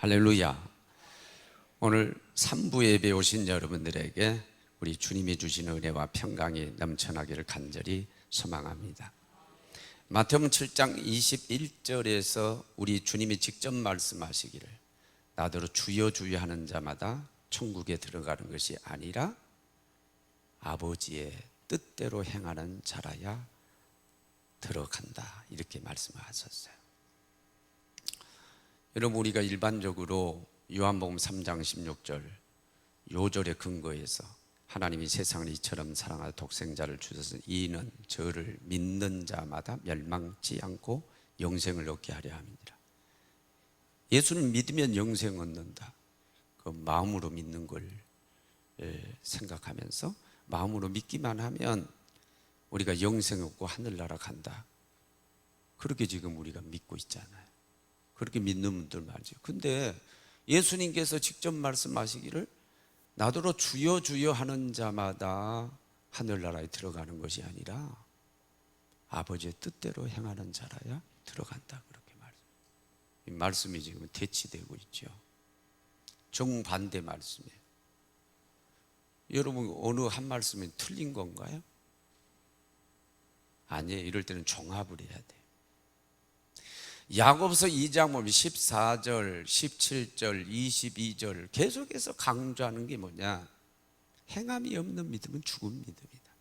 할렐루야. 오늘 3부 예배에 오신 여러분들에게 우리 주님이 주신 은혜와 평강이 넘쳐나기를 간절히 소망합니다. 마태복음 7장 21절에서 우리 주님이 직접 말씀하시기를 나더러 주여 주여 하는 자마다 천국에 들어가는 것이 아니라 아버지의 뜻대로 행하는 자라야 들어간다, 이렇게 말씀하셨어요. 여러분, 우리가 일반적으로 요한복음 3장 16절 요 절에 근거해서 하나님이 세상을 이처럼 사랑하여 독생자를 주셔서 이는 저를 믿는 자마다 멸망치 않고 영생을 얻게 하려 함이니라. 예수를 믿으면 영생 얻는다, 그 마음으로 믿는 걸 생각하면서 마음으로 믿기만 하면 우리가 영생 얻고 하늘나라 간다, 그렇게 지금 우리가 믿고 있잖아요. 그렇게 믿는 분들 말이죠. 근데 예수님께서 직접 말씀하시기를 나더러 주여 주여 하는 자마다 하늘나라에 들어가는 것이 아니라 아버지의 뜻대로 행하는 자라야 들어간다, 그렇게 이 말씀이 지금 대치되고 있죠. 정반대 말씀이에요. 여러분, 어느 한 말씀이 틀린 건가요? 아니에요. 이럴 때는 종합을 해야 돼요. 야고보서 2장 보면 14절, 17절, 22절 계속해서 강조하는 게 뭐냐? 행함이 없는 믿음은 죽은 믿음이다.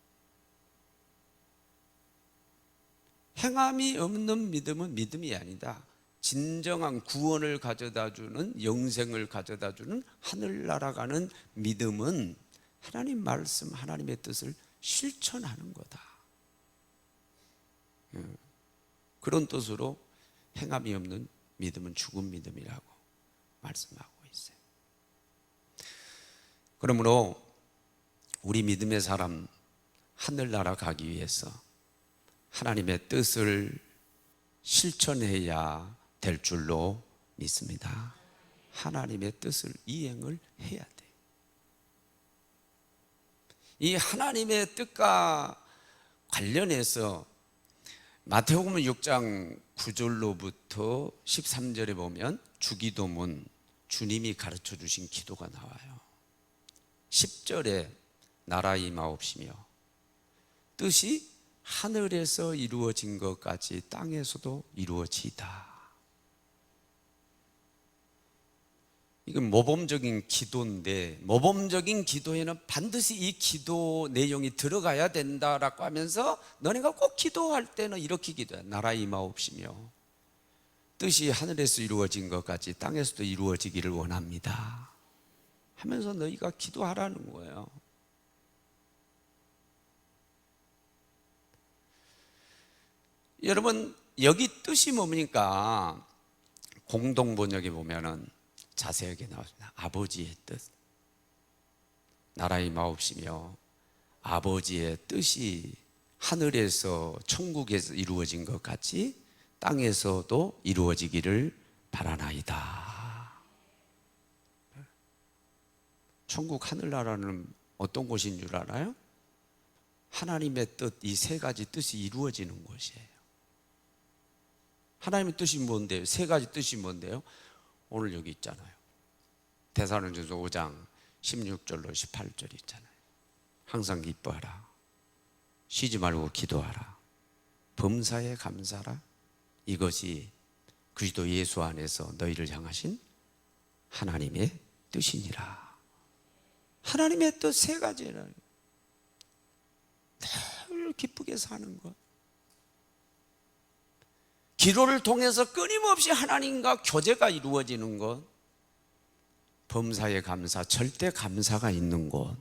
행함이 없는 믿음은 믿음이 아니다. 진정한 구원을 가져다주는, 영생을 가져다주는, 하늘나라 가는 믿음은 하나님 말씀, 하나님의 뜻을 실천하는 거다. 그런 뜻으로 행함이 없는 믿음은 죽은 믿음이라고 말씀하고 있어요. 그러므로 우리 믿음의 사람, 하늘나라 가기 위해서 하나님의 뜻을 실천해야 될 줄로 믿습니다. 하나님의 뜻을 이행을 해야 돼요. 이 하나님의 뜻과 관련해서 마태복음 6장 9절로부터 13절에 보면 주기도문, 주님이 가르쳐 주신 기도가 나와요. 10절에 나라 임하옵시며 뜻이 하늘에서 이루어진 것까지 땅에서도 이루어지이다. 이건 모범적인 기도인데, 모범적인 기도에는 반드시 이 기도 내용이 들어가야 된다라고 하면서 너네가 꼭 기도할 때는 이렇게 기도해. 나라 임하옵시며 뜻이 하늘에서 이루어진 것까지 땅에서도 이루어지기를 원합니다 하면서 너희가 기도하라는 거예요. 여러분, 여기 뜻이 뭡니까? 공동번역에 보면은 자세하게 나왔습니다. 아버지의 뜻, 나라 임하옵시며 아버지의 뜻이 하늘에서 천국에서 이루어진 것 같이 땅에서도 이루어지기를 바라나이다. 천국 하늘나라는 어떤 곳인 줄 알아요? 하나님의 뜻, 이 세 가지 뜻이 이루어지는 곳이에요. 하나님의 뜻이 뭔데요? 세 가지 뜻이 뭔데요? 오늘 여기 있잖아요. 데살로니가전서 5장 16절로 18절 있잖아요. 항상 기뻐하라, 쉬지 말고 기도하라, 범사에 감사하라. 이것이 그리스도 예수 안에서 너희를 향하신 하나님의 뜻이니라. 하나님의 뜻 세 가지라는, 늘 기쁘게 사는 것, 기도를 통해서 끊임없이 하나님과 교제가 이루어지는 것, 범사에 감사, 절대 감사가 있는 것,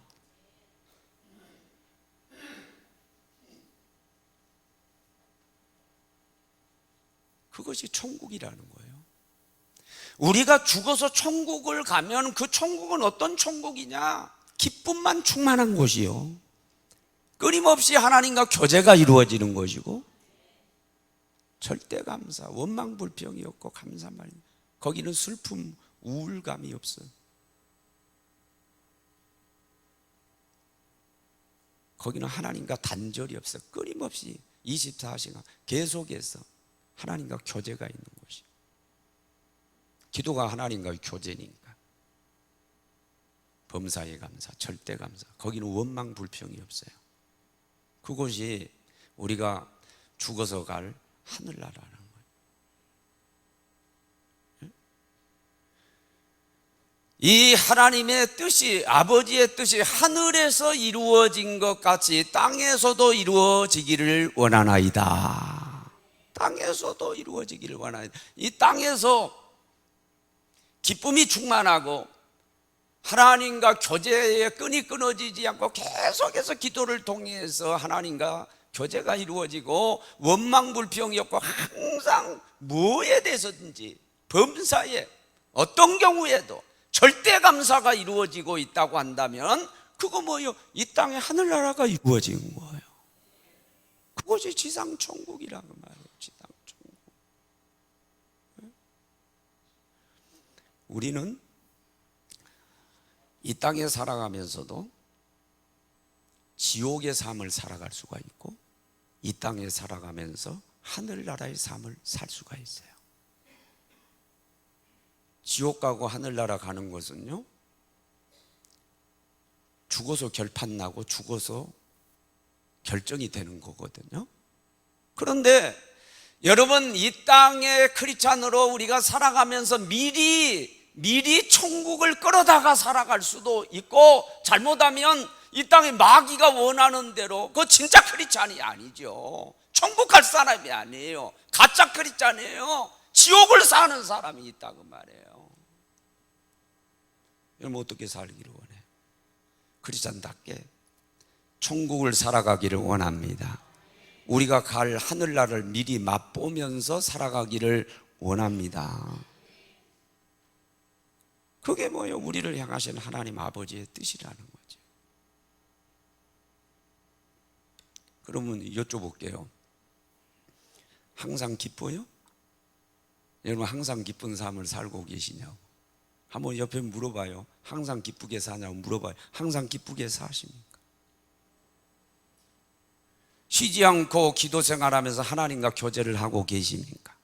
그것이 천국이라는 거예요. 우리가 죽어서 천국을 가면 그 천국은 어떤 천국이냐? 기쁨만 충만한 곳이요, 끊임없이 하나님과 교제가 이루어지는 것이고, 절대 감사, 원망 불평이 없고 감사만, 거기는 슬픔, 우울감이 없어. 거기는 하나님과 단절이 없어. 끊임없이 24시간 계속해서 하나님과 교제가 있는 곳이. 기도가 하나님과의 교제니까. 범사에 감사, 절대 감사. 거기는 원망 불평이 없어요. 그곳이 우리가 죽어서 갈 하늘나라라는 거예요. 이 하나님의 뜻이, 아버지의 뜻이 하늘에서 이루어진 것 같이 땅에서도 이루어지기를 원하나이다. 땅에서도 이루어지기를 원하나이다. 이 땅에서 기쁨이 충만하고 하나님과 교제의 끈이 끊어지지 않고 계속해서 기도를 통해서 하나님과 교제가 이루어지고 원망불평이 없고 항상 뭐에 대해서든지 범사에 어떤 경우에도 절대 감사가 이루어지고 있다고 한다면 그거 뭐요? 이 땅에 하늘나라가 이루어진 거예요. 그것이 지상천국이라는 말이에요. 지상천국. 우리는 이 땅에 살아가면서도 지옥의 삶을 살아갈 수가 있고 이 땅에 살아가면서 하늘나라의 삶을 살 수가 있어요. 지옥 가고 하늘나라 가는 것은요, 죽어서 결판 나고 죽어서 결정이 되는 거거든요. 그런데 여러분, 이 땅의 크리스찬으로 우리가 살아가면서 미리 천국을 끌어다가 살아갈 수도 있고, 잘못하면 이 땅에 마귀가 원하는 대로, 그거 진짜 크리스찬이 아니죠. 천국 갈 사람이 아니에요. 가짜 크리스찬이에요. 지옥을 사는 사람이 있다고 말해요. 여러분, 어떻게 살기를 원해? 크리스찬답게 천국을 살아가기를 원합니다. 우리가 갈 하늘나라를 미리 맛보면서 살아가기를 원합니다. 그게 뭐예요? 우리를 향하신 하나님 아버지의 뜻이라는 거죠. 그러면 여쭤볼게요. 항상 기뻐요? 여러분, 항상 기쁜 삶을 살고 계시냐고. 한번 옆에 물어봐요. 항상 기쁘게 사냐고 물어봐요. 항상 기쁘게 사십니까? 쉬지 않고 기도 생활하면서 하나님과 교제를 하고 계십니까?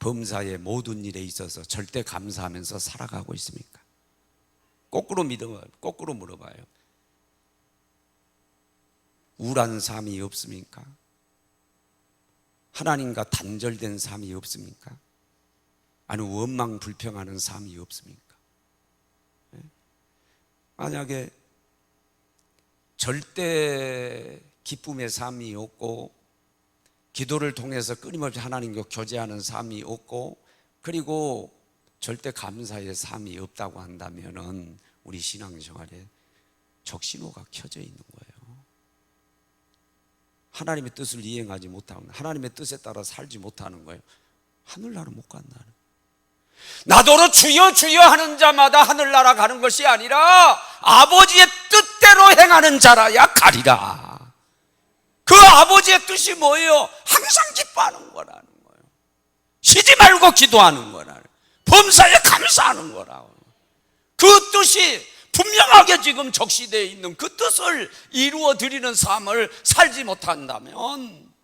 범사의 모든 일에 있어서 절대 감사하면서 살아가고 있습니까? 거꾸로 물어봐요. 우울한 삶이 없습니까? 하나님과 단절된 삶이 없습니까? 아니면 원망 불평하는 삶이 없습니까? 만약에 절대 기쁨의 삶이 없고 기도를 통해서 끊임없이 하나님과 교제하는 삶이 없고 그리고 절대 감사의 삶이 없다고 한다면 우리 신앙생활에 적신호가 켜져 있는 거예요. 하나님의 뜻을 이행하지 못하고 하나님의 뜻에 따라 살지 못하는 거예요. 하늘나라 못 간다는. 나더러 주여 주여 하는 자마다 하늘나라 가는 것이 아니라 아버지의 뜻대로 행하는 자라야 가리라. 그 아버지의 뜻이 뭐예요? 항상 기뻐하는 거라는 거예요. 쉬지 말고 기도하는 거라는, 범사에 감사하는 거라고. 그 뜻이 분명하게 지금 적시되어 있는 그 뜻을 이루어 드리는 삶을 살지 못한다면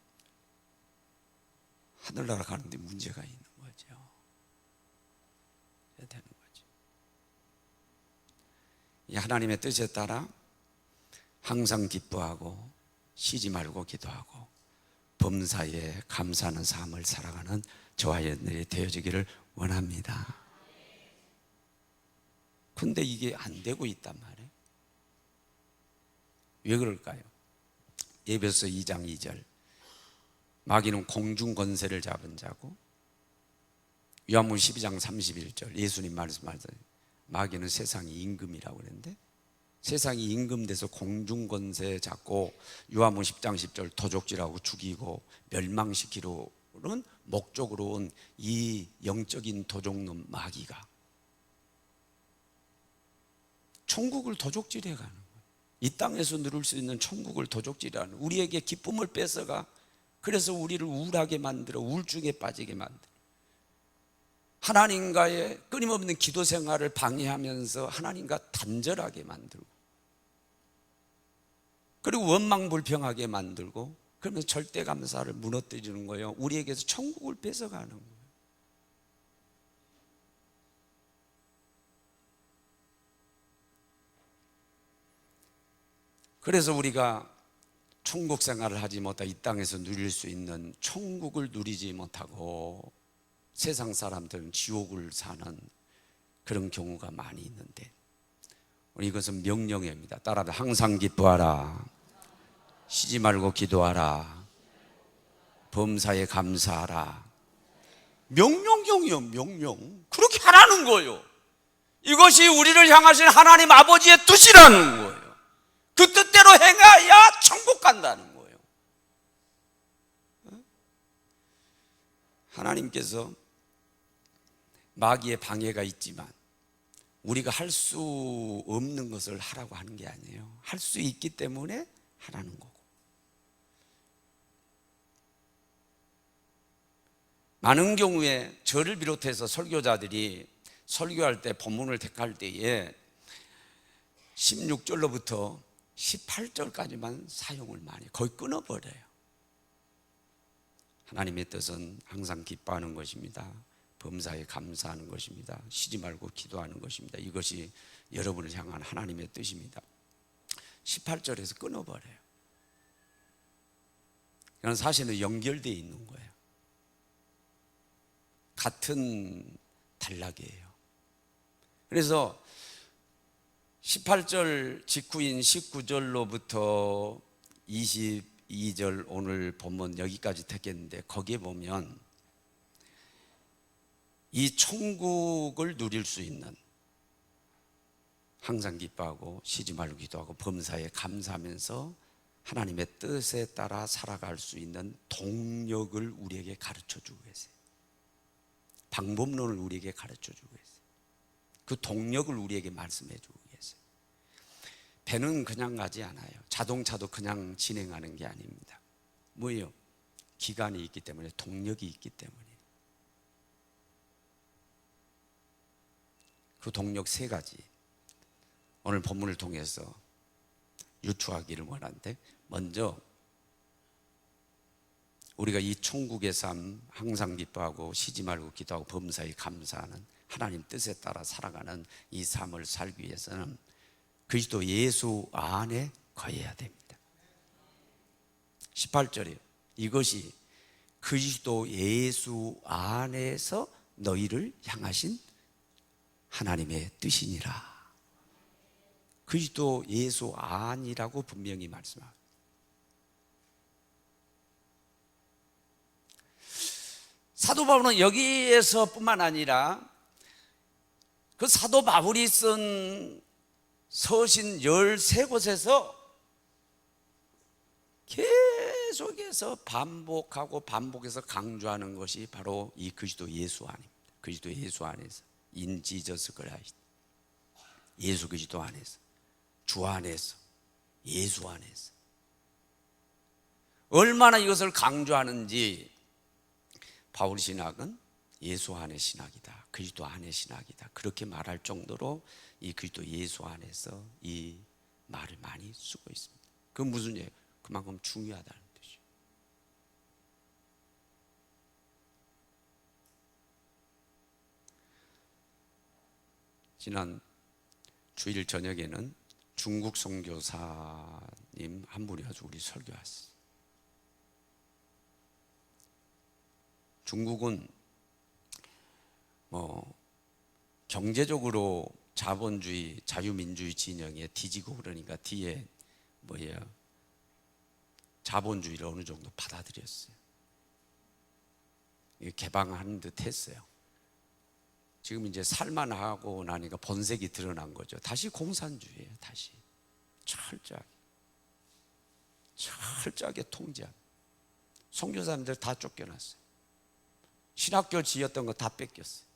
하늘나라 가는데 문제가 있는 거죠. 되는 거죠. 이 하나님의 뜻에 따라 항상 기뻐하고 쉬지 말고 기도하고 범사에 감사하는 삶을 살아가는 저와 여러분들이 되어지기를 원합니다. 근데 이게 안 되고 있단 말이에요. 왜 그럴까요? 에베소 2장 2절 마귀는 공중 권세를 잡은 자고, 요한복음 12장 31절 예수님 말씀하셨어요. 마귀는 세상의 임금이라고 그랬는데 세상이 임금돼서 공중 권세 잡고 요한복음 10장 10절 도적질하고 죽이고 멸망시키려는 목적으로 온 이 영적인 도적놈 마귀가 천국을 도적질해 가는 거예요. 이 땅에서 누릴 수 있는 천국을 도적질하는, 우리에게 기쁨을 뺏어가 그래서 우리를 우울하게 만들어 우울증에 빠지게 만들어 하나님과의 끊임없는 기도 생활을 방해하면서 하나님과 단절하게 만들고 그리고 원망불평하게 만들고 그러면서 절대 감사를 무너뜨리는 거예요. 우리에게서 천국을 뺏어가는 거예요. 그래서 우리가 천국 생활을 하지 못하고 이 땅에서 누릴 수 있는 천국을 누리지 못하고 세상 사람들은 지옥을 사는 그런 경우가 많이 있는데, 우리 이것은 명령입니다. 따라합니다. 항상 기뻐하라, 쉬지 말고 기도하라, 범사에 감사하라. 명령형이요, 명령. 그렇게 하라는 거예요. 이것이 우리를 향하신 하나님 아버지의 뜻이라는 거예요. 그 뜻대로 행해야 천국 간다는 거예요. 하나님께서 마귀의 방해가 있지만 우리가 할 수 없는 것을 하라고 하는 게 아니에요. 할 수 있기 때문에 하라는 거고. 많은 경우에 저를 비롯해서 설교자들이 설교할 때 본문을 택할 때에 16절로부터 18절까지만 사용을 많이 거의 끊어버려요. 하나님의 뜻은 항상 기뻐하는 것입니다. 범사에 감사하는 것입니다. 쉬지 말고 기도하는 것입니다. 이것이 여러분을 향한 하나님의 뜻입니다. 18절에서 끊어버려요. 그건 사실은 연결되어 있는 거예요. 같은 단락이에요. 그래서 18절 직후인 19절로부터 22절 오늘 본문 여기까지 택했는데, 거기에 보면 이 천국을 누릴 수 있는, 항상 기뻐하고 쉬지 말고 기도하고 범사에 감사하면서 하나님의 뜻에 따라 살아갈 수 있는 동력을 우리에게 가르쳐 주고 계세요. 방법론을 우리에게 가르쳐 주고 계세요. 그 동력을 우리에게 말씀해 주고 계세요. 배는 그냥 가지 않아요. 자동차도 그냥 진행하는 게 아닙니다. 뭐예요? 기간이 있기 때문에, 동력이 있기 때문에. 그 동력 세 가지 오늘 본문을 통해서 유추하기를 원하는데, 먼저 우리가 이 천국의 삶, 항상 기뻐하고 쉬지 말고 기도하고 범사에 감사하는 하나님 뜻에 따라 살아가는 이 삶을 살기 위해서는 그리스도 예수 안에 거해야 됩니다. 18절이에요. 이것이 그리스도 예수 안에서 너희를 향하신 하나님의 뜻이니라. 그리스도 예수 안이라고 분명히 말씀합니다. 사도 바울은 여기에서 뿐만 아니라 그 사도 바울이 쓴 서신 13곳에서 계속해서 반복해서 강조하는 것이 바로 이 그리스도 예수 안입니다. 그리스도 예수 안에서, in Jesus Christ, 예수 그리스도 안에서, 주 안에서, 예수 안에서. 얼마나 이것을 강조하는지 바울 신학은 예수 안의 신학이다, 그리스도 안의 신학이다, 그렇게 말할 정도로 이 그리스도 예수 안에서 이 말을 많이 쓰고 있습니다. 그건 무슨 얘기예요? 그만큼 중요하다는 뜻이에요. 지난 주일 저녁에는 중국 선교사님 한 분이 아주 우리 설교 왔어요. 중국은 경제적으로 자본주의, 자유민주주의 진영에 뒤지고 그러니까 뒤에 자본주의를 어느 정도 받아들였어요. 개방하는 듯 했어요. 지금 이제 살만하고 나니까 본색이 드러난 거죠. 다시 공산주의예요. 다시 철저하게 통제합니다. 선교사님들 다 쫓겨났어요. 신학교 지었던 거 다 뺏겼어요.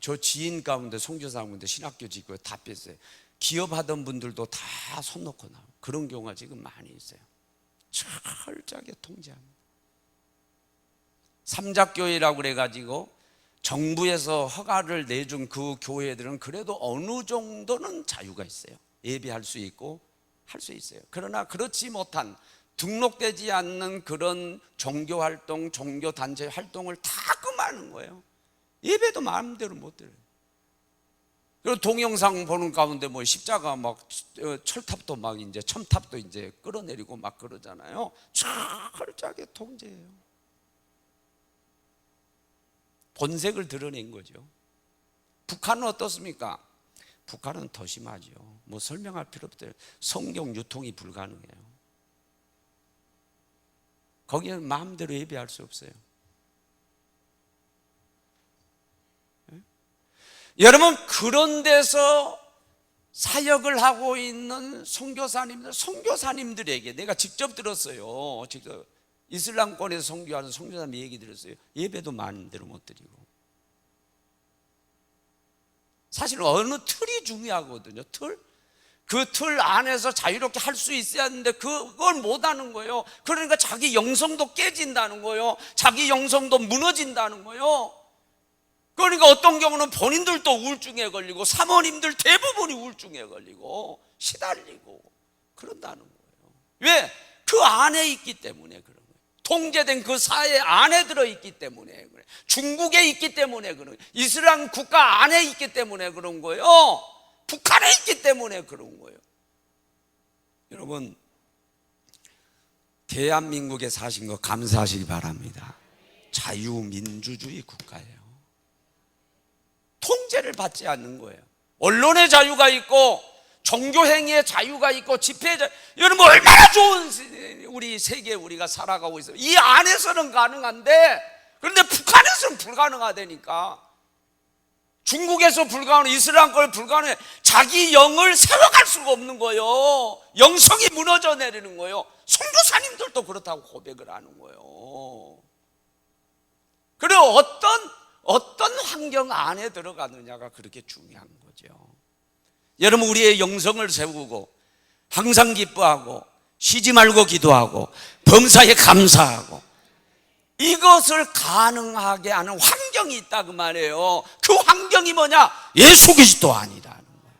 저 지인 가운데 선교사 가운데 신학교 짓고 다 뺐어요. 기업하던 분들도 다 손 놓고 나오고 그런 경우가 지금 많이 있어요. 철저하게 통제합니다. 삼작교회라고 그래가지고 정부에서 허가를 내준 그 교회들은 그래도 어느 정도는 자유가 있어요. 예배할 수 있고 할 수 있어요. 그러나 그렇지 못한, 등록되지 않는 그런 종교활동, 종교단체 활동을 다 금하는 거예요. 예배도 마음대로 못 드려요. 그리고 동영상 보는 가운데 뭐 십자가 막 철탑도 막 이제 첨탑도 이제 끌어내리고 막 그러잖아요. 철저하게 통제해요. 본색을 드러낸 거죠. 북한은 어떻습니까? 북한은 더 심하죠. 뭐 설명할 필요 없대요. 성경 유통이 불가능해요. 거기는 마음대로 예배할 수 없어요. 여러분, 그런 데서 사역을 하고 있는 선교사님들에게 내가 직접 들었어요. 직접 이슬람권에서 선교하는 선교사님 얘기 들었어요. 예배도 마음대로 못 드리고. 사실 어느 틀이 중요하거든요. 틀. 그 틀 안에서 자유롭게 할 수 있어야 하는데 그걸 못 하는 거예요. 그러니까 자기 영성도 깨진다는 거예요. 자기 영성도 무너진다는 거예요. 그러니까 어떤 경우는 본인들도 우울증에 걸리고 사모님들 대부분이 우울증에 걸리고 시달리고 그런다는 거예요. 왜? 그 안에 있기 때문에 그런 거예요. 통제된 그 사회 안에 들어있기 때문에 그래요. 중국에 있기 때문에 그런 거예요. 이슬람 국가 안에 있기 때문에 그런 거예요. 북한에 있기 때문에 그런 거예요. 여러분, 대한민국에 사신 거 감사하시기 바랍니다. 자유민주주의 국가예요. 통제를 받지 않는 거예요. 언론의 자유가 있고 종교행위의 자유가 있고 집회의 자유. 여러분, 얼마나 좋은 우리 세계에 우리가 살아가고 있어요. 이 안에서는 가능한데, 그런데 북한에서는 불가능하다니까. 중국에서 불가능해, 이슬람권 불가능해. 자기 영을 세워갈 수가 없는 거예요. 영성이 무너져 내리는 거예요. 선교사님들도 그렇다고 고백을 하는 거예요. 그리고 어떤 환경 안에 들어가느냐가 그렇게 중요한 거죠. 여러분, 우리의 영성을 세우고 항상 기뻐하고 쉬지 말고 기도하고 범사에 감사하고 이것을 가능하게 하는 환경이 있다 그 말이에요. 그 환경이 뭐냐? 예수 그리스도 아니라는 거예요.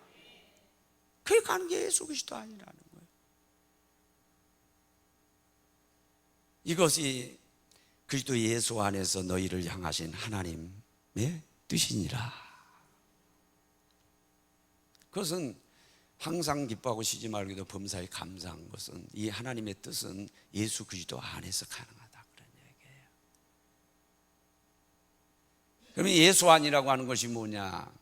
그게 가는 게 예수 그리스도 아니라는 거예요. 이것이 그리스도 예수 안에서 너희를 향하신 하나님의 뜻이니라. 그것은 항상 기뻐하고 쉬지 말고 범사에 감사한 것은, 이 하나님의 뜻은 예수 그리스도 안에서 가능하다. 그러면 예수 안이라고 하는 것이 뭐냐?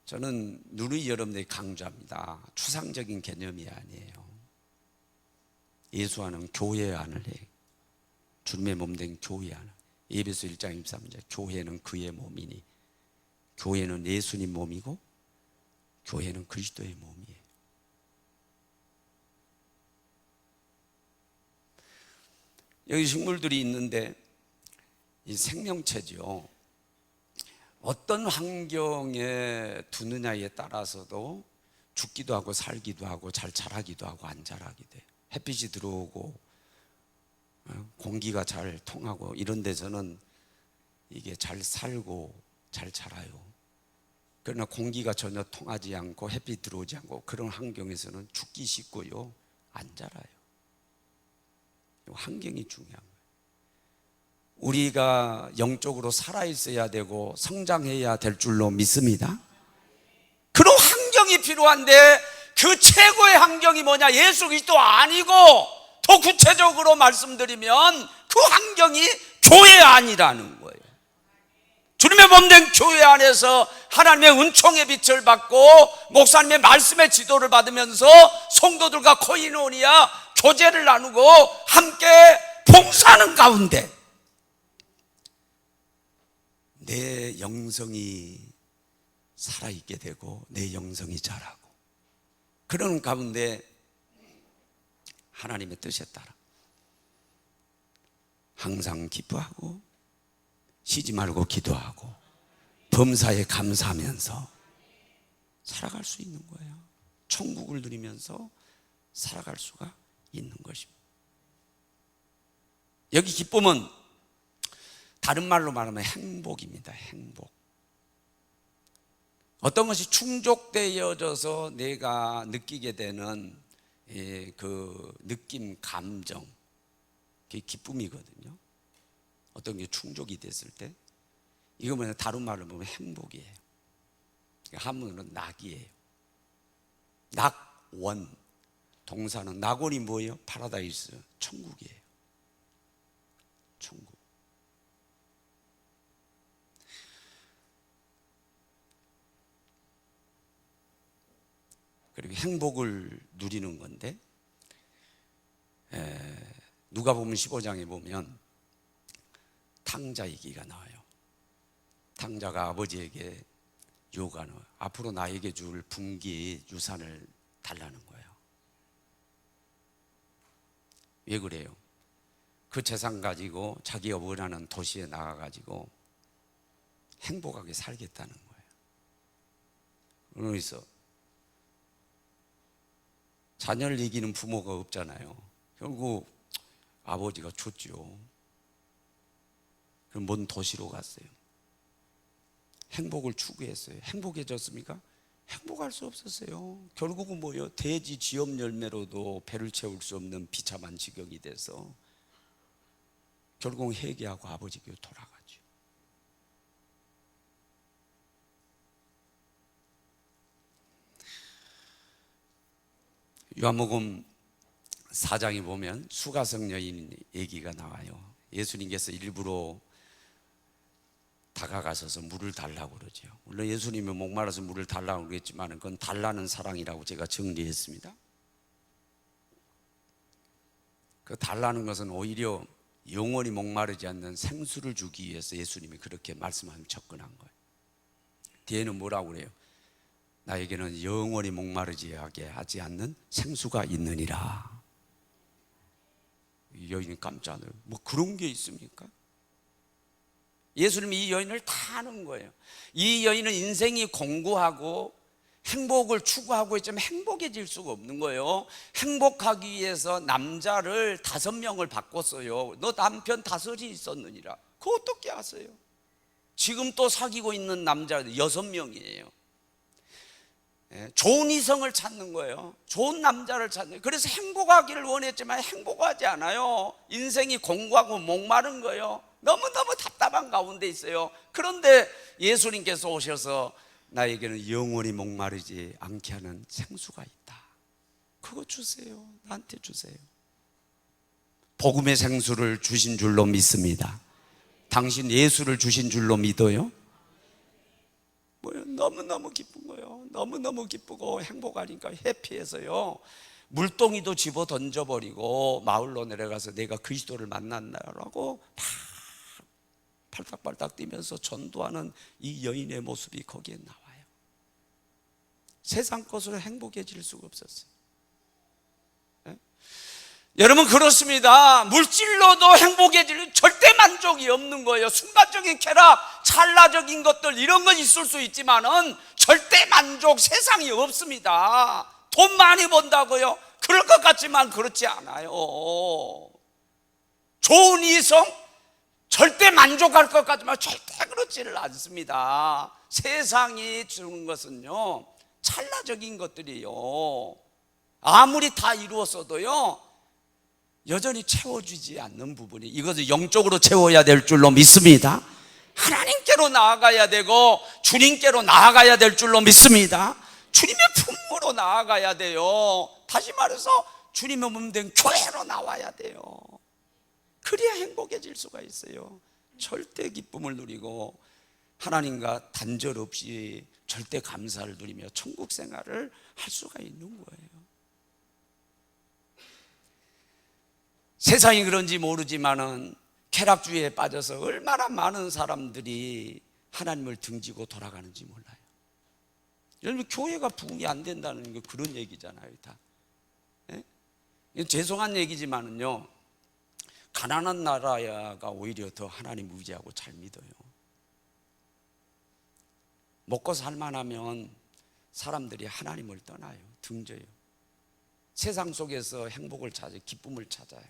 저는 누누이 여러분들이 강조합니다. 추상적인 개념이 아니에요. 예수 안은 교회 안을 해. 주님의 몸된 교회 안. 에베소 1장 23절. 교회는 그의 몸이니, 교회는 예수님 몸이고 교회는 그리스도의 몸이에요. 여기 식물들이 있는데 이 생명체죠. 어떤 환경에 두느냐에 따라서도 죽기도 하고 살기도 하고 잘 자라기도 하고 안 자라게 돼. 햇빛이 들어오고 공기가 잘 통하고 이런 데서는 이게 잘 살고 잘 자라요. 그러나 공기가 전혀 통하지 않고 햇빛 들어오지 않고 그런 환경에서는 죽기 쉽고요, 안 자라요. 환경이 중요한 거예요. 우리가 영적으로 살아있어야 되고 성장해야 될 줄로 믿습니다. 그런 환경이 필요한데 그 최고의 환경이 뭐냐? 예수 그리스도 아니고, 더 구체적으로 말씀드리면 그 환경이 교회 안이라는 거예요. 주님의 몸된 교회 안에서 하나님의 은총의 빛을 받고 목사님의 말씀의 지도를 받으면서 성도들과 코이노니아 교제를 나누고 함께 봉사하는 가운데 내 영성이 살아있게 되고 내 영성이 자라고, 그런 가운데 하나님의 뜻에 따라 항상 기뻐하고 쉬지 말고 기도하고 범사에 감사하면서 살아갈 수 있는 거예요. 천국을 누리면서 살아갈 수가 있는 것입니다. 여기 기쁨은 다른 말로 말하면 행복입니다. 행복. 어떤 것이 충족되어져서 내가 느끼게 되는 그 느낌, 감정, 그게 기쁨이거든요. 어떤 게 충족이 됐을 때, 이거 뭐냐, 다른 말로 보면 행복이에요. 한문으로는 낙이에요. 낙원. 동사는 낙원이 뭐예요? 파라다이스, 천국이에요. 천국. 그리고 행복을 누리는 건데, 누가복음 15장에 보면 탕자 얘기가 나와요. 탕자가 아버지에게 요구하는, 앞으로 나에게 줄 분기 유산을 달라는 거예요. 왜 그래요? 그 재산 가지고 자기가 원하는 도시에 나가가지고 행복하게 살겠다는 거예요. 그래서 자녀를 이기는 부모가 없잖아요. 결국 아버지가 줬죠. 그럼 먼 도시로 갔어요. 행복을 추구했어요. 행복해졌습니까? 행복할 수 없었어요. 결국은 뭐예요? 돼지 쥐염 열매로도 배를 채울 수 없는 비참한 지경이 돼서 결국은 회개하고 아버지께로 돌아가죠. 요한복음 4장에 보면 수가성 여인 얘기가 나와요. 예수님께서 일부러 다가가셔서 물을 달라고 그러죠. 물론 예수님이 목말라서 물을 달라고 그랬지만 그건 달라는 사랑이라고 제가 정리했습니다. 그 달라는 것은 오히려 영원히 목마르지 않는 생수를 주기 위해서 예수님이 그렇게 말씀하며 접근한 거예요. 뒤에는 뭐라고 그래요? 나에게는 영원히 목마르지 하지 않는 생수가 있느니라. 이 여인이 깜짝 놀라요. 뭐 그런 게 있습니까? 예수님이 이 여인을 다 아는 거예요. 이 여인은 인생이 공고하고 행복을 추구하고 있지만 행복해질 수가 없는 거예요. 행복하기 위해서 남자를 5명을 바꿨어요. 너 남편 5이 있었느니라. 그거 어떻게 아세요? 지금 또 사귀고 있는 남자 6명이에요. 좋은 이성을 찾는 거예요. 좋은 남자를 찾는 거예요. 그래서 행복하기를 원했지만 행복하지 않아요. 인생이 공고하고 목마른 거예요. 너무너무 답답한 가운데 있어요. 그런데 예수님께서 오셔서 나에게는 영원히 목마르지 않게 하는 생수가 있다. 그거 주세요. 나한테 주세요. 복음의 생수를 주신 줄로 믿습니다. 당신 예수를 주신 줄로 믿어요? 뭐요? 너무너무 기쁜 거예요. 너무너무 기쁘고 행복하니까 해피해서요, 물동이도 집어 던져버리고 마을로 내려가서 내가 그리스도를 만난다라고 막 팔딱팔딱 뛰면서 전도하는 이 여인의 모습이 거기에 나와요. 세상 것으로 행복해질 수가 없었어요. 여러분, 그렇습니다. 물질로도 행복해질 절대 만족이 없는 거예요. 순간적인 쾌락, 찰나적인 것들 이런 건 있을 수 있지만은 절대 만족 세상이 없습니다. 돈 많이 번다고요? 그럴 것 같지만 그렇지 않아요. 좋은 이성 절대 만족할 것 같지만 절대 그렇지를 않습니다. 세상이 주는 것은요 찰나적인 것들이에요. 아무리 다 이루었어도요 여전히 채워주지 않는 부분이, 이것을 영적으로 채워야 될 줄로 믿습니다. 하나님께로 나아가야 되고 주님께로 나아가야 될 줄로 믿습니다. 주님의 품으로 나아가야 돼요. 다시 말해서 주님의 몸 된 교회로 나와야 돼요. 그래야 행복해질 수가 있어요. 절대 기쁨을 누리고 하나님과 단절 없이 절대 감사를 누리며 천국 생활을 할 수가 있는 거예요. 세상이 그런지 모르지만은 쾌락주의에 빠져서 얼마나 많은 사람들이 하나님을 등지고 돌아가는지 몰라요. 여러분, 교회가 부흥이 안 된다는 게 그런 얘기잖아요. 다. 예? 죄송한 얘기지만은요, 가난한 나라가 오히려 더 하나님 의지하고 잘 믿어요. 먹고 살만하면 사람들이 하나님을 떠나요. 등져요. 세상 속에서 행복을 찾아요. 기쁨을 찾아요.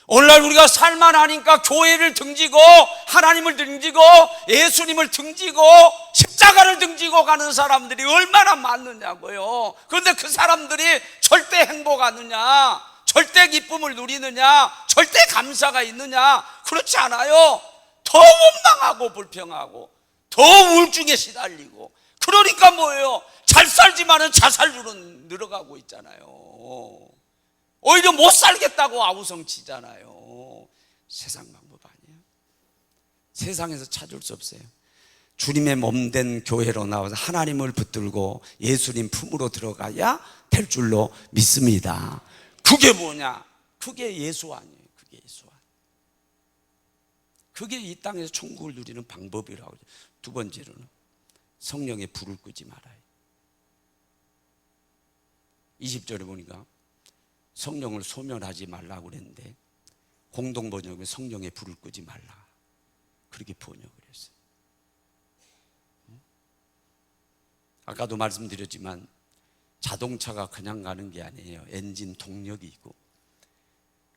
오늘날 우리가 살만하니까 교회를 등지고 하나님을 등지고 예수님을 등지고 십자가를 등지고 가는 사람들이 얼마나 많느냐고요. 그런데 그 사람들이 절대 행복하느냐, 절대 기쁨을 누리느냐, 절대 감사가 있느냐? 그렇지 않아요. 더 불평하고 더 우울증에 시달리고, 그러니까 뭐예요? 잘 살지만은 자살률은 늘어가고 있잖아요. 오히려 못 살겠다고 아우성치잖아요. 세상 방법 아니에요. 세상에서 찾을 수 없어요. 주님의 몸된 교회로 나와서 하나님을 붙들고 예수님 품으로 들어가야 될 줄로 믿습니다. 그게 뭐냐? 그게 예수 아니에요. 그게 예수 아니에요. 그게 이 땅에서 천국을 누리는 방법이라고. 두 번째로는 성령의 불을 끄지 말아요. 20절에 보니까 성령을 소멸하지 말라고 그랬는데 공동번역에 성령의 불을 끄지 말라, 그렇게 번역을 했어요. 아까도 말씀드렸지만 자동차가 그냥 가는 게 아니에요. 엔진 동력이 있고,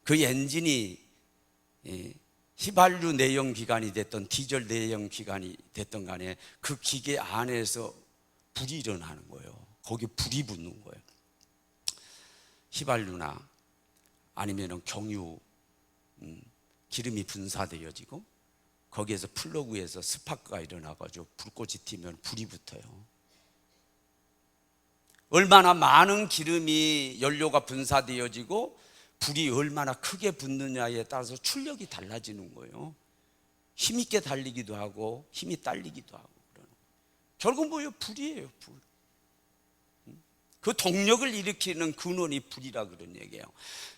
그 엔진이 휘발유 내연 기관이 됐던 디젤 내연 기관이 됐던 간에 그 기계 안에서 불이 일어나는 거예요. 거기 불이 붙는 거예요. 휘발유나 아니면 경유 기름이 분사되어지고 거기에서 플러그에서 스파크가 일어나가지고 불꽃이 튀면 불이 붙어요. 얼마나 많은 기름이 연료가 분사되어지고 불이 얼마나 크게 붙느냐에 따라서 출력이 달라지는 거예요. 힘있게 달리기도 하고 힘이 딸리기도 하고 그러는 거예요. 결국 뭐예요? 불이에요. 불. 그 동력을 일으키는 근원이 불이라 그런 얘기예요.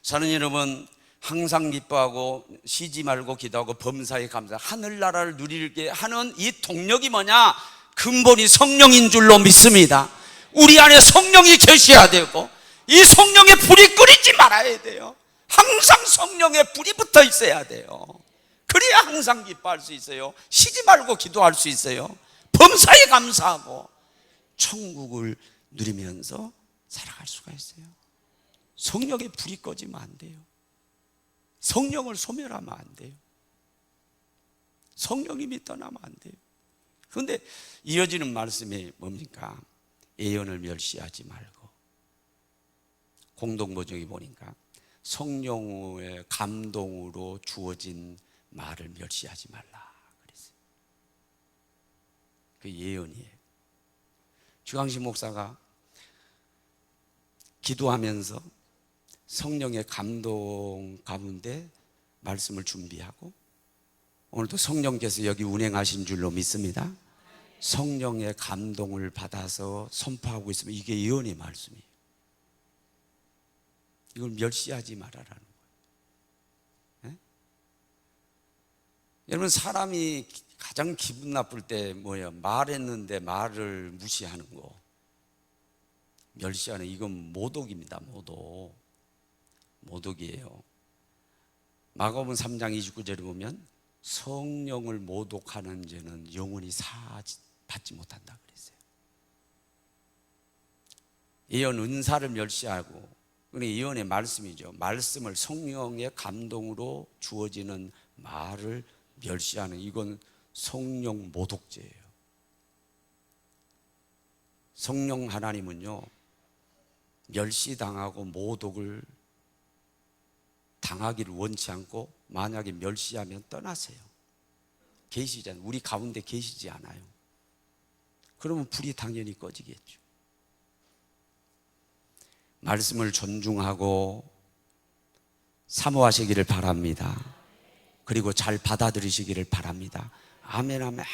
사는 여러분, 항상 기뻐하고 쉬지 말고 기도하고 범사에 감사, 하늘나라를 누리게 하는 이 동력이 뭐냐? 근본이 성령인 줄로 믿습니다. 우리 안에 성령이 계셔야 되고 이 성령의 불이 끓이지 말아야 돼요. 항상 성령의 불이 붙어 있어야 돼요. 그래야 항상 기뻐할 수 있어요. 쉬지 말고 기도할 수 있어요. 범사에 감사하고 천국을 누리면서 살아갈 수가 있어요. 성령의 불이 꺼지면 안 돼요. 성령을 소멸하면 안 돼요. 성령님이 떠나면 안 돼요. 그런데 이어지는 말씀이 뭡니까? 예언을 멸시하지 말고, 공동번역이 보니까 성령의 감동으로 주어진 말을 멸시하지 말라 그랬어요. 그 예언이에요. 주강식 목사가 기도하면서 성령의 감동 가운데 말씀을 준비하고, 오늘도 성령께서 여기 운행하신 줄로 믿습니다. 성령의 감동을 받아서 선포하고 있으면 이게 예언의 말씀이에요. 이걸 멸시하지 말아라는 거예요. 네? 여러분, 사람이 가장 기분 나쁠 때 뭐예요? 말했는데 말을 무시하는 거, 멸시하는, 이건 모독입니다. 모독이에요. 마가복음 3장 29절에 보면 성령을 모독하는 죄는 영원히 받지 못한다 그랬어요. 예언 은사를 멸시하고, 그게 예언의 말씀이죠. 말씀을, 성령의 감동으로 주어지는 말을 멸시하는, 이건 성령 모독죄예요. 성령 하나님은요, 멸시당하고 모독을 당하기를 원치 않고, 만약에 멸시하면 떠나세요. 계시지 않아요. 우리 가운데 계시지 않아요. 그러면 불이 당연히 꺼지겠죠. 말씀을 존중하고 사모하시기를 바랍니다. 그리고 잘 받아들이시기를 바랍니다. 아멘, 아멘, 아멘,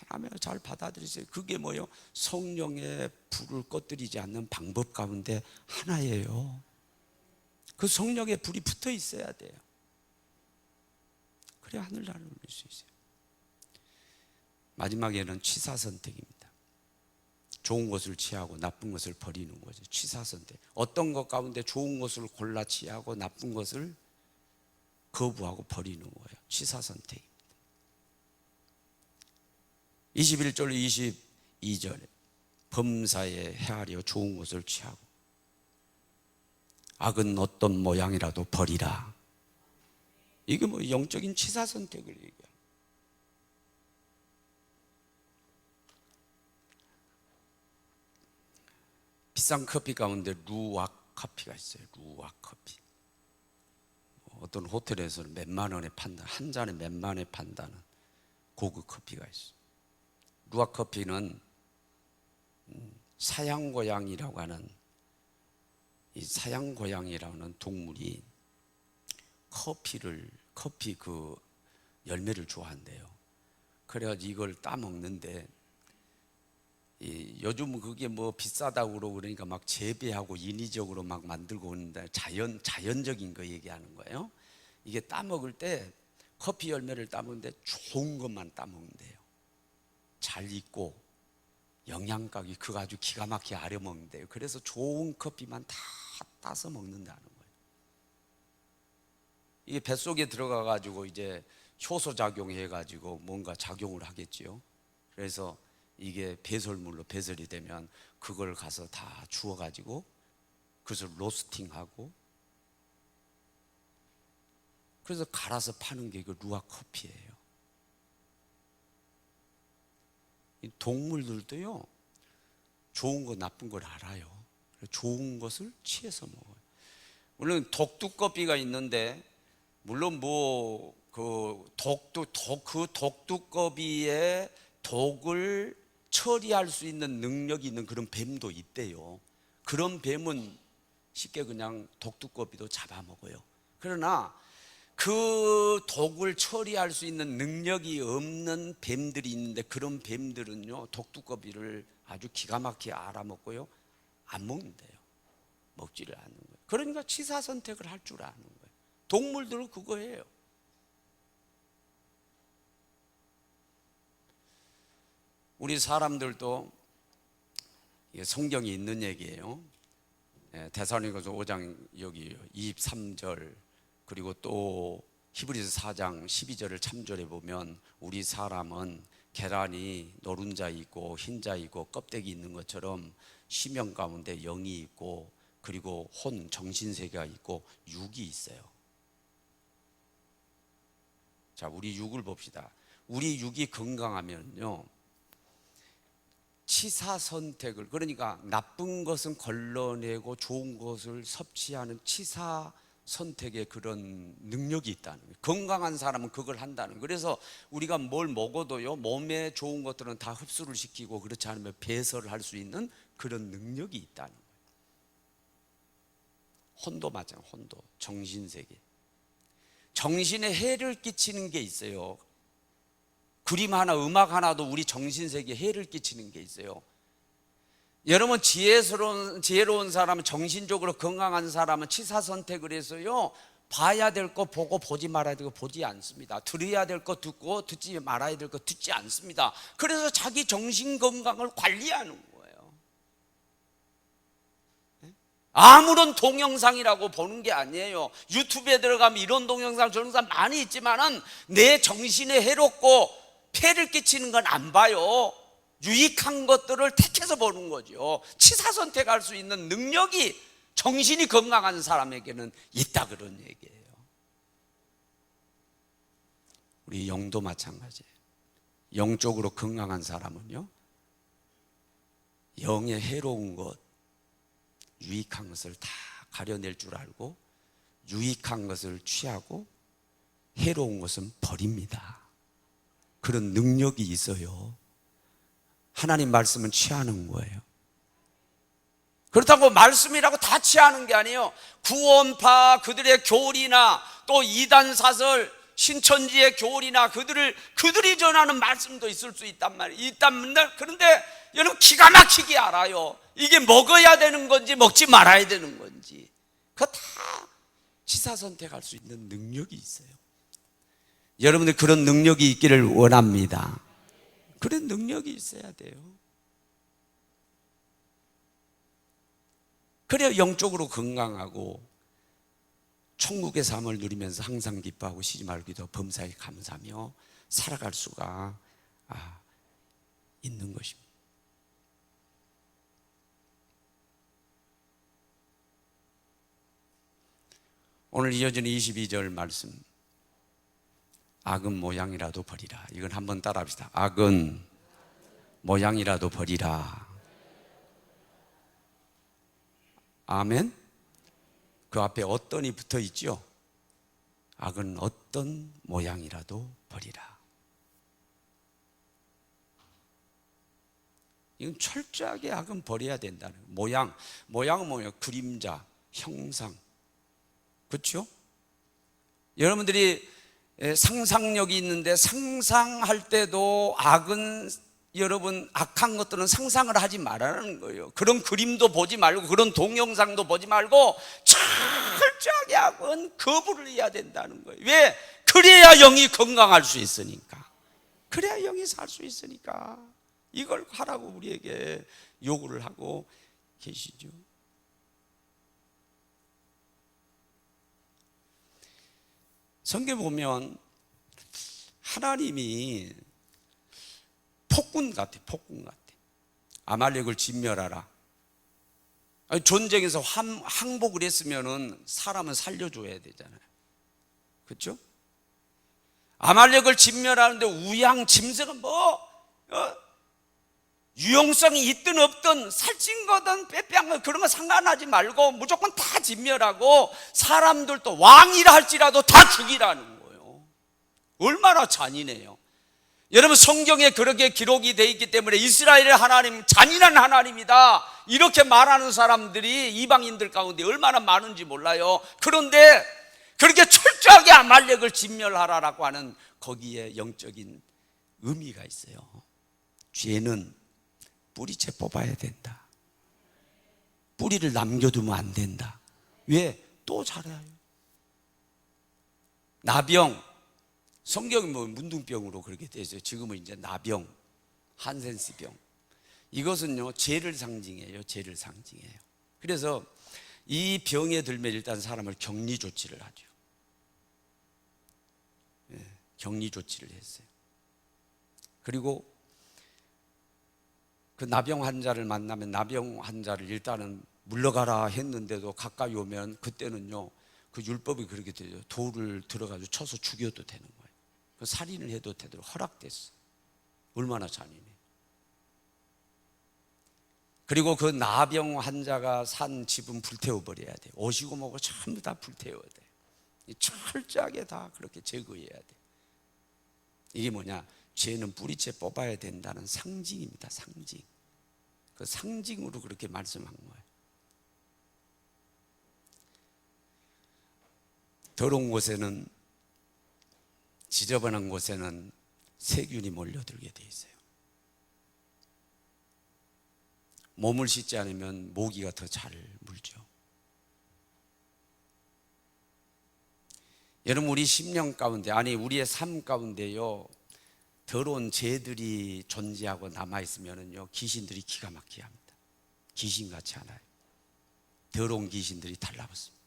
아멘. 잘 받아들이세요. 그게 뭐예요? 성령의 불을 꺼뜨리지 않는 방법 가운데 하나예요. 그 성령의 불이 붙어 있어야 돼요. 그래야 하늘나라를 누릴 수 있어요. 마지막에는 취사선택입니다. 좋은 것을 취하고 나쁜 것을 버리는 거죠. 취사선택. 어떤 것 가운데 좋은 것을 골라 취하고 나쁜 것을 거부하고 버리는 거예요. 취사선택입니다. 21절 22절에 범사에 헤아려 좋은 것을 취하고 악은 어떤 모양이라도 버리라. 이게 뭐 영적인 취사선택을 얘기해요. 비싼 커피 가운데 루악 커피가 있어요. 루악 커피. 어떤 호텔에서는 몇만 원에 판다, 한 잔에 몇만 원에 판다는 고급 커피가 있어요. 루아 커피는 사양고양이라고 하는, 이 사양고양이라는 동물이 커피 그 열매를 좋아한대요. 그래가지고 이걸 따먹는데, 요즘은 그게 뭐 비싸다고 그러고 그러니까 막 재배하고 인위적으로 막 만들고 오는데, 자연적인 거 얘기하는 거예요. 이게 따먹을 때 커피 열매를 따먹는데 좋은 것만 따먹는데요. 잘 익고 영양가가 그거 아주 기가 막히게 아려 먹는데요. 그래서 좋은 커피만 다 따서 먹는다는 거예요. 이게 뱃속에 들어가 가지고 이제 효소 작용해 가지고 뭔가 작용을 하겠지요. 그래서 이게 배설물로 배설이 되면 그걸 가서 다 주워 가지고 그것을 로스팅하고, 그래서 갈아서 파는 게 그 루아 커피예요. 이 동물들도요, 좋은 거 나쁜 걸 알아요. 좋은 것을 취해서 먹어요. 물론 독두꺼비가 있는데, 물론 뭐 그 독두꺼비의 독을 처리할 수 있는 능력이 있는 그런 뱀도 있대요. 그런 뱀은 쉽게 그냥 독두꺼비도 잡아먹어요. 그러나 그 독을 처리할 수 있는 능력이 없는 뱀들이 있는데, 그런 뱀들은요 독두꺼비를 아주 기가 막히게 알아먹고요 안 먹는데요. 먹지를 않는 거예요. 그러니까 취사 선택을 할 줄 아는 거예요. 동물들은 그거예요. 우리 사람들도, 이게 성경이 있는 얘기예요. 데살로니가서 5장 여기 23절, 그리고 또 히브리서 4장 12절을 참조해 보면, 우리 사람은 계란이 노른자 있고 흰자 있고 껍데기 있는 것처럼 심령 가운데 영이 있고, 그리고 혼 정신세계가 있고 육이 있어요. 자, 우리 육을 봅시다. 우리 육이 건강하면요, 치사 선택을, 그러니까 나쁜 것은 걸러내고 좋은 것을 섭취하는 치사 선택의 그런 능력이 있다는 거예요. 건강한 사람은 그걸 한다는 거예요. 그래서 우리가 뭘 먹어도요, 몸에 좋은 것들은 다 흡수를 시키고, 그렇지 않으면 배설을 할 수 있는 그런 능력이 있다는 거예요. 혼도 마찬가지예요. 혼도, 정신세계. 정신에 해를 끼치는 게 있어요. 그림 하나, 음악 하나도 우리 정신세계에 해를 끼치는 게 있어요. 여러분, 지혜로운 사람은, 정신적으로 건강한 사람은 치사 선택을 해서요, 봐야 될 거 보고 보지 말아야 될 거 보지 않습니다. 들어야 될 거 듣고 듣지 말아야 될 거 듣지 않습니다. 그래서 자기 정신 건강을 관리하는 거예요. 아무런 동영상이라고 보는 게 아니에요. 유튜브에 들어가면 이런 동영상 저런 동영상 많이 있지만은 내 정신에 해롭고 폐를 끼치는 건 안 봐요. 유익한 것들을 택해서 보는 거죠. 치사 선택할 수 있는 능력이 정신이 건강한 사람에게는 있다, 그런 얘기예요. 우리 영도 마찬가지예요. 영적으로 건강한 사람은요, 영의 해로운 것, 유익한 것을 다 가려낼 줄 알고, 유익한 것을 취하고 해로운 것은 버립니다. 그런 능력이 있어요. 하나님 말씀은 취하는 거예요. 그렇다고 말씀이라고 다 취하는 게 아니에요. 구원파 그들의 교리나 또 이단 사설, 신천지의 교리나 그들이 전하는 말씀도 있을 수 있단 말이에요. 그런데 여러분, 기가 막히게 알아요. 이게 먹어야 되는 건지 먹지 말아야 되는 건지. 그거 다 치사 선택할 수 있는 능력이 있어요. 여러분들 그런 능력이 있기를 원합니다. 그런 능력이 있어야 돼요. 그래야 영적으로 건강하고 천국의 삶을 누리면서 항상 기뻐하고 쉬지 말고 기도, 범사에 감사하며 살아갈 수가 있는 것입니다. 오늘 이어지는 22절 말씀, 악은 모양이라도 버리라. 이건 한번 따라 합시다. 악은 모양이라도 버리라. 아멘. 그 앞에 어떤이 붙어 있죠. 악은 어떤 모양이라도 버리라. 이건 철저하게 악은 버려야 된다는 거예요. 모양은 뭐예요? 그림자, 형상. 그렇죠? 여러분들이 상상력이 있는데 상상할 때도 악은, 여러분 악한 것들은 상상을 하지 말라는 거예요. 그런 그림도 보지 말고 그런 동영상도 보지 말고 철저하게 악은 거부를 해야 된다는 거예요. 왜? 그래야 영이 건강할 수 있으니까. 그래야 영이 살 수 있으니까 이걸 하라고 우리에게 요구를 하고 계시죠. 성경에 보면 하나님이 폭군 같아. 아말렉을 진멸하라. 전쟁에서 항복을 했으면은 사람은 살려줘야 되잖아요. 그렇죠? 아말렉을 진멸하는데 우양 짐승은 유용성이 있든 없든 살찐 거든 빼빼한 거 그런 거 상관하지 말고 무조건 다 진멸하고 사람들도 왕이라 할지라도 다 죽이라는 거예요. 얼마나 잔인해요. 여러분 성경에 그렇게 기록이 되어 있기 때문에 이스라엘의 하나님 잔인한 하나님이다 이렇게 말하는 사람들이 이방인들 가운데 얼마나 많은지 몰라요. 그런데 그렇게 철저하게 아말렉을 진멸하라라고 하는 거기에 영적인 의미가 있어요. 죄는 뿌리채 뽑아야 된다. 뿌리를 남겨두면 안 된다. 왜? 또 자라요. 나병, 성경이 문둥병으로 그렇게 되어 있어요. 지금은 이제 나병, 한센스병. 이것은요 죄를 상징해요. 죄를 상징해요. 그래서 이 병에 들면 일단 사람을 격리 조치를 하죠. 격리 조치를 했어요. 그리고 그 나병 환자를 만나면 나병 환자를 일단은 물러가라 했는데도 가까이 오면 그때는요 그 율법이 그렇게 되죠. 돌을 들어가지고 쳐서 죽여도 되는 거예요. 그 살인을 해도 되도록 허락됐어요. 얼마나 잔인해요. 그리고 그 나병 환자가 산 집은 불태워버려야 돼요. 오시고 뭐고 전부 다 불태워야 돼요. 철저하게 다 그렇게 제거해야 돼요. 이게 뭐냐? 죄는 뿌리채 뽑아야 된다는 상징입니다. 상징. 그 상징으로 그렇게 말씀한 거예요. 더러운 곳에는, 지저분한 곳에는 세균이 몰려들게 돼 있어요. 몸을 씻지 않으면 모기가 더 잘 물죠. 여러분 우리 심령 가운데, 아니 우리의 삶 가운데요 더러운 죄들이 존재하고 남아있으면요 귀신들이 기가 막히게 합니다. 귀신같이 하나요. 더러운 귀신들이 달라붙습니다.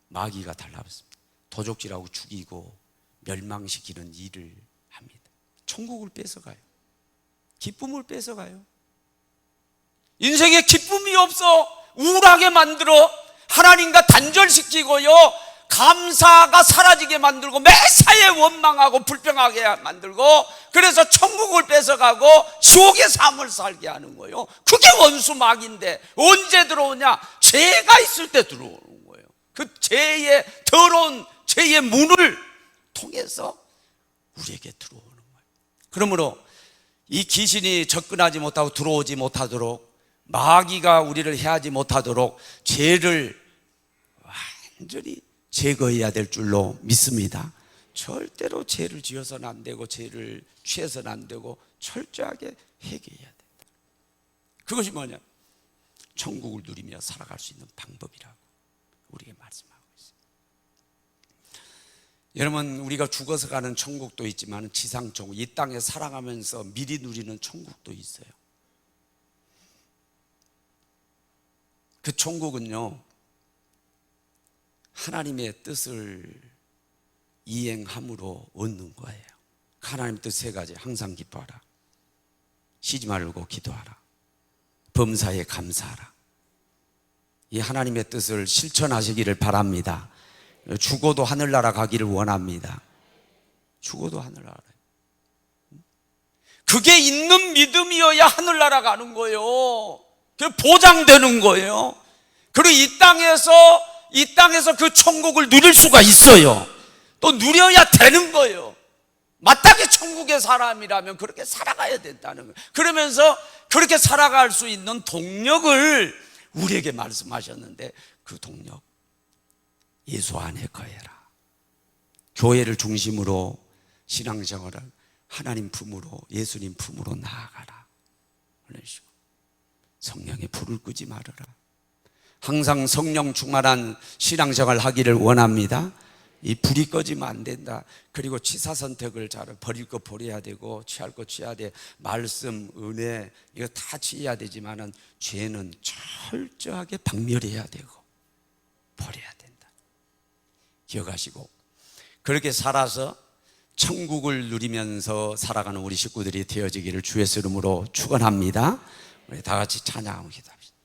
마귀가 달라붙습니다. 도적질하고 죽이고 멸망시키는 일을 합니다. 천국을 뺏어가요. 기쁨을 뺏어가요. 인생에 기쁨이 없어 우울하게 만들어 하나님과 단절시키고요 감사가 사라지게 만들고 매사에 원망하고 불평하게 만들고 그래서 천국을 뺏어가고 지옥의 삶을 살게 하는 거예요. 그게 원수 마귀인데 언제 들어오냐? 죄가 있을 때 들어오는 거예요. 그 죄의 더러운 죄의 문을 통해서 우리에게 들어오는 거예요. 그러므로 이 귀신이 접근하지 못하고 들어오지 못하도록, 마귀가 우리를 해하지 못하도록 죄를 완전히 제거해야 될 줄로 믿습니다. 절대로 죄를 지어서는 안 되고 죄를 취해서는 안 되고 철저하게 해결해야 된다. 그것이 뭐냐? 천국을 누리며 살아갈 수 있는 방법이라고 우리에게 말씀하고 있습니다. 여러분 우리가 죽어서 가는 천국도 있지만 지상 천국, 이 땅에 살아가면서 미리 누리는 천국도 있어요. 그 천국은요 하나님의 뜻을 이행함으로 얻는 거예요. 하나님 뜻 세 가지. 항상 기뻐하라, 쉬지 말고 기도하라, 범사에 감사하라. 이 하나님의 뜻을 실천하시기를 바랍니다. 죽어도 하늘나라 가기를 원합니다. 죽어도 하늘나라. 그게 있는 믿음이어야 하늘나라 가는 거예요. 그게 보장되는 거예요. 그리고 이 땅에서 그 천국을 누릴 수가 있어요. 또 누려야 되는 거예요. 마땅히 천국 천국의 사람이라면 그렇게 살아가야 된다는 거예요. 그러면서 그렇게 살아갈 수 있는 동력을 우리에게 말씀하셨는데, 그 동력, 예수 안에 거해라. 교회를 중심으로 신앙생활을 하나님 품으로, 예수님 품으로 나아가라. 그런 식으로 성령의 불을 끄지 말아라. 항상 성령 충만한 신앙생활 하기를 원합니다. 이 불이 꺼지면 안 된다. 그리고 취사 선택을 잘, 버릴 거 버려야 되고 취할 거 취해야 돼. 말씀, 은혜 이거 다 취해야 되지만은 죄는 철저하게 박멸해야 되고 버려야 된다. 기억하시고 그렇게 살아서 천국을 누리면서 살아가는 우리 식구들이 되어지기를 주의 이름으로 축원합니다. 우리 다 같이 찬양합니다.